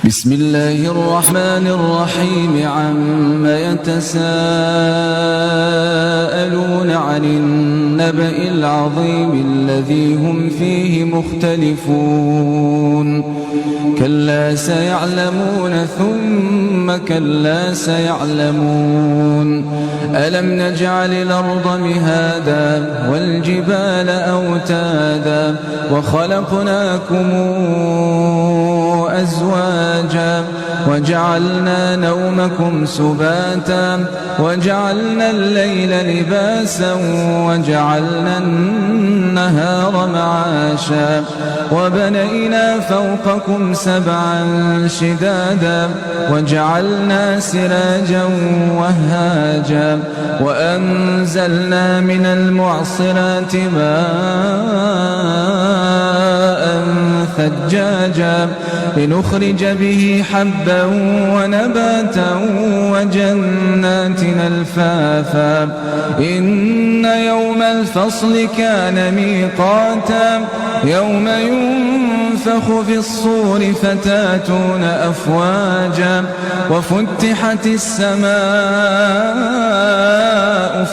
بسم الله الرحمن الرحيم عم يتساءلون عن النبأ العظيم الذي هم فيه مختلفون كلا سيعلمون ثم كلا سيعلمون ألم نجعل الأرض مهادا والجبال أوتادا وخلقناكم أزواجا وجعلنا نومكم سباتا وجعلنا الليل لباسا وجعلنا النهار معاشا وبنينا فوقكم سبعا شدادا وجعلنا سراجا وهاجا وأنزلنا من المعصرات ماء ثجاجا لنخرج به حبا ونباتا وجنات ألفافا إن يوم الفصل كان ميقاتا يوم ينفخ في الصور فتاتون أفواجا وفتحت السماء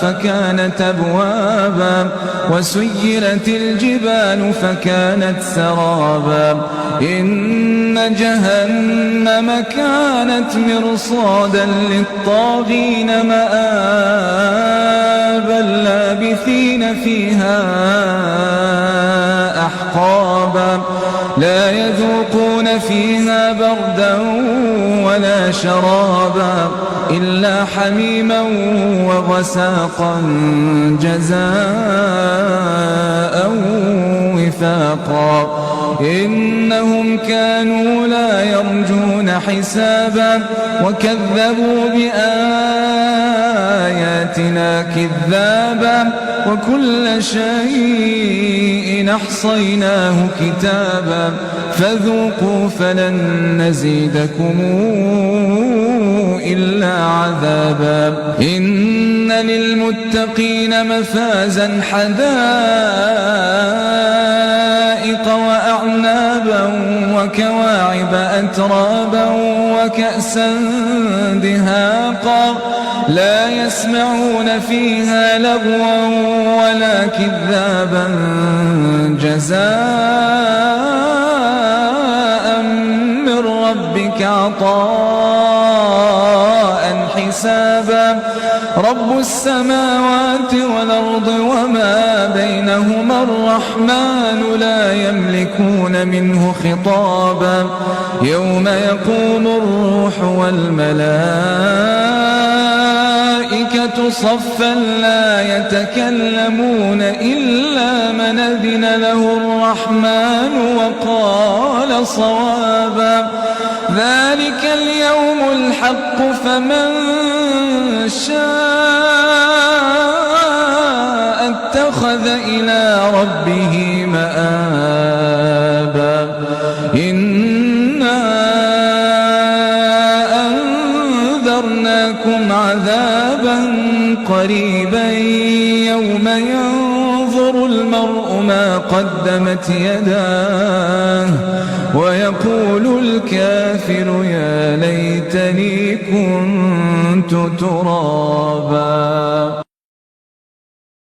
فكانت أبوابا وسيرت الجبال فكانت سرابا إن جهنم كانت مرصادا للطاغين مآبا لابثين فيها أحقابا لا يذوقون فيها بردا ولا شرابا إلا حميما وغساقا جزاء وفاقا إنهم كانوا لا يرجون حسابا وكذبوا بآياتنا كذابا وكل شيء أحصيناه كتابا فذوقوا فلن نزيدكم إلا عذابا إن للمتقين مفازا حدائق وأعنابا وكواعب أترابا وكأسا دهاقا لا يسمعون فيها لغوا ولا كذابا جزاء من ربك عطاء حسابا رب السماوات والأرض وما بينهما الرحمن لا يملكون منه خطابا يوم يقوم الروح والملائكة صفا لا يتكلمون إلا من أذن له الرحمن وقال صوابا ذلك اليوم الحق فمن شاء اتخذ إلى ربه مآبا إنا أنذرناكم عذابا قريبا يوم ينظر المرء ما قدمت يداه ويقول الكافر يا ليتني كنت ترابا.